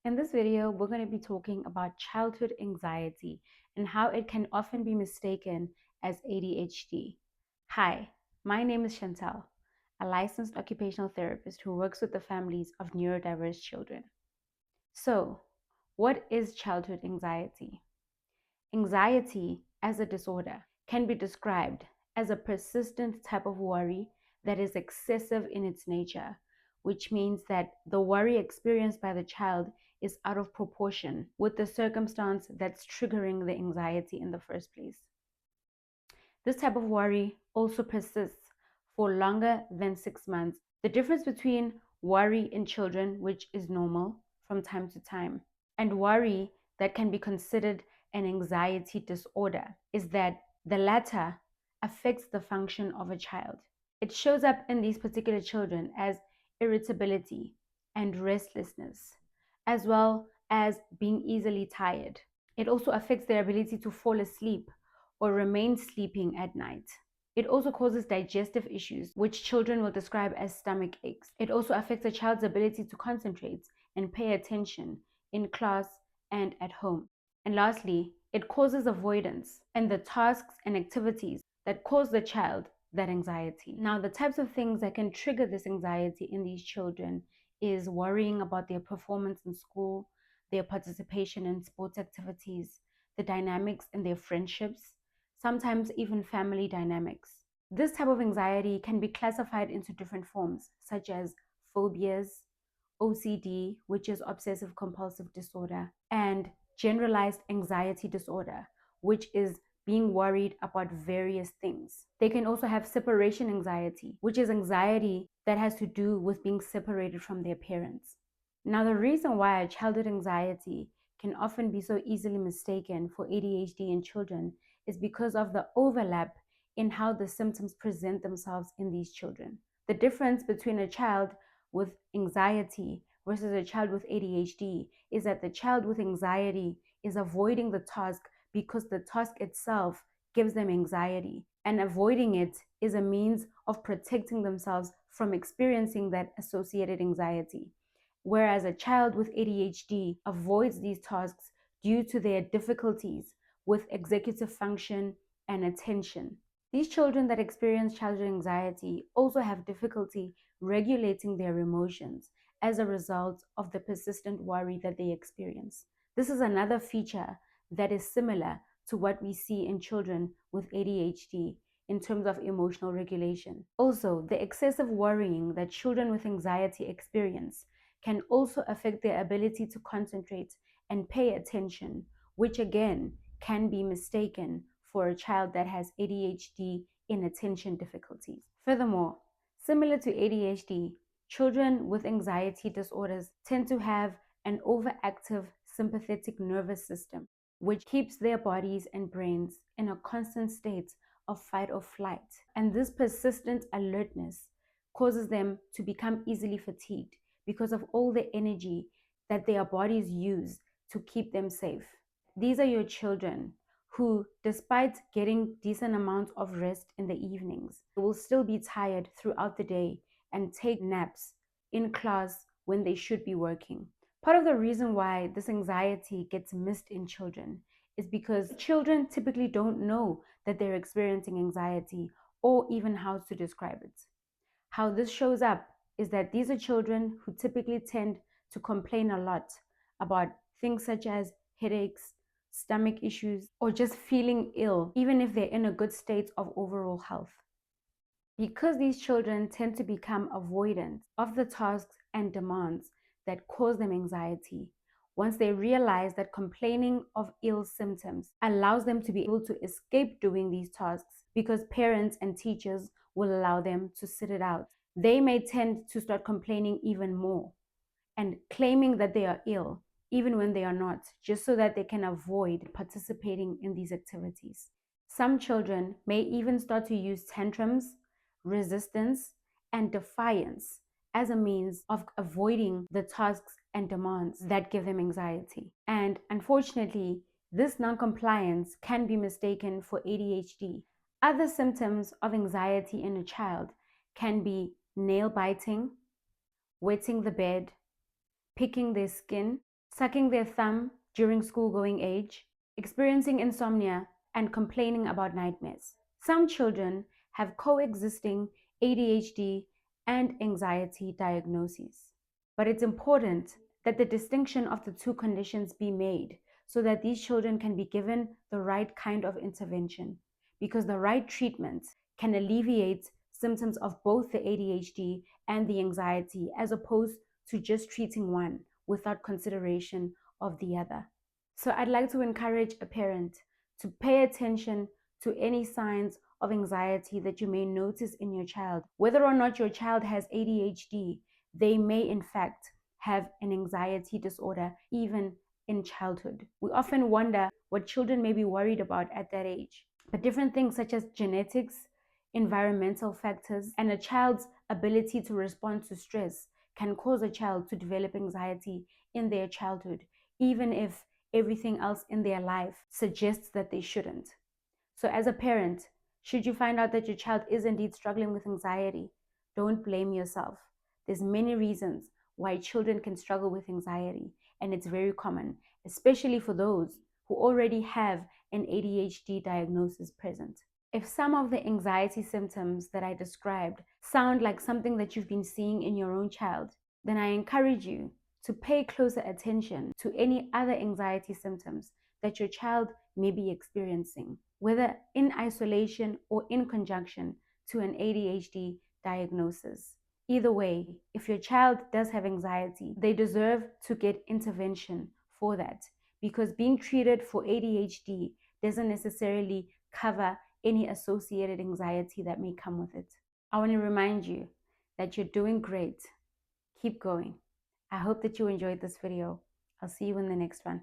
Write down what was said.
In this video, we're going to be talking about childhood anxiety and how it can often be mistaken as ADHD. Hi, my name is Chantal, a licensed occupational therapist who works with the families of neurodiverse children. So, what is childhood anxiety? Anxiety as a disorder can be described as a persistent type of worry that is excessive in its nature, which means that the worry experienced by the child is out of proportion with the circumstance that's triggering the anxiety in the first place. This type of worry also persists for longer than 6 months. The difference between worry in children, which is normal from time to time, and worry that can be considered an anxiety disorder is that the latter affects the function of a child. It shows up in these particular children as irritability and restlessness, as well as being easily tired. It also affects their ability to fall asleep or remain sleeping at night. It also causes digestive issues, which children will describe as stomach aches. It also affects a child's ability to concentrate and pay attention in class and at home. And lastly, it causes avoidance and the tasks and activities that cause the child that anxiety. Now, the types of things that can trigger this anxiety in these children is worrying about their performance in school, their participation in sports activities, the dynamics in their friendships, sometimes even family dynamics. This type of anxiety can be classified into different forms, such as phobias, OCD, which is obsessive compulsive disorder, and generalized anxiety disorder, which is being worried about various things. They can also have separation anxiety, which is anxiety that has to do with being separated from their parents. Now, the reason why childhood anxiety can often be so easily mistaken for ADHD in children is because of the overlap in how the symptoms present themselves in these children. The difference between a child with anxiety versus a child with ADHD is that the child with anxiety is avoiding the task because the task itself gives them anxiety, and avoiding it is a means of protecting themselves from experiencing that associated anxiety. Whereas a child with ADHD avoids these tasks due to their difficulties with executive function and attention. These children that experience childhood anxiety also have difficulty regulating their emotions as a result of the persistent worry that they experience. This is another feature that is similar to what we see in children with ADHD in terms of emotional regulation. Also, the excessive worrying that children with anxiety experience can also affect their ability to concentrate and pay attention, which again can be mistaken for a child that has ADHD in attention difficulties. Furthermore, similar to ADHD, children with anxiety disorders tend to have an overactive sympathetic nervous system, which keeps their bodies and brains in a constant state of fight or flight. And this persistent alertness causes them to become easily fatigued because of all the energy that their bodies use to keep them safe. These are your children who, despite getting decent amounts of rest in the evenings, will still be tired throughout the day and take naps in class when they should be working. Part of the reason why this anxiety gets missed in children is because children typically don't know that they're experiencing anxiety or even how to describe it. How this shows up is that these are children who typically tend to complain a lot about things such as headaches, stomach issues, or just feeling ill, even if they're in a good state of overall health. Because these children tend to become avoidant of the tasks and demands that cause them anxiety, once they realize that complaining of ill symptoms allows them to be able to escape doing these tasks because parents and teachers will allow them to sit it out, they may tend to start complaining even more and claiming that they are ill even when they are not, just so that they can avoid participating in these activities. Some children may even start to use tantrums, resistance, and defiance as a means of avoiding the tasks and demands that give them anxiety. And unfortunately, this noncompliance can be mistaken for ADHD. Other symptoms of anxiety in a child can be nail biting, wetting the bed, picking their skin, sucking their thumb during school-going age, experiencing insomnia, and complaining about nightmares. Some children have coexisting ADHD and anxiety diagnoses. But it's important that the distinction of the two conditions be made so that these children can be given the right kind of intervention, because the right treatment can alleviate symptoms of both the ADHD and the anxiety, as opposed to just treating one without consideration of the other. So I'd like to encourage a parent to pay attention to any signs of anxiety that you may notice in your child. Whether or not your child has ADHD, they may in fact have an anxiety disorder even in childhood. We often wonder what children may be worried about at that age. But different things such as genetics, environmental factors, and a child's ability to respond to stress can cause a child to develop anxiety in their childhood, even if everything else in their life suggests that they shouldn't. So, as a parent, should you find out that your child is indeed struggling with anxiety, don't blame yourself. There's many reasons why children can struggle with anxiety, and it's very common, especially for those who already have an ADHD diagnosis present. If some of the anxiety symptoms that I described sound like something that you've been seeing in your own child, then I encourage you to pay closer attention to any other anxiety symptoms that your child may be experiencing, whether in isolation or in conjunction to an ADHD diagnosis. Either way, if your child does have anxiety, they deserve to get intervention for that, because being treated for ADHD doesn't necessarily cover any associated anxiety that may come with it. I want to remind you that you're doing great. Keep going. I hope that you enjoyed this video. I'll see you in the next one.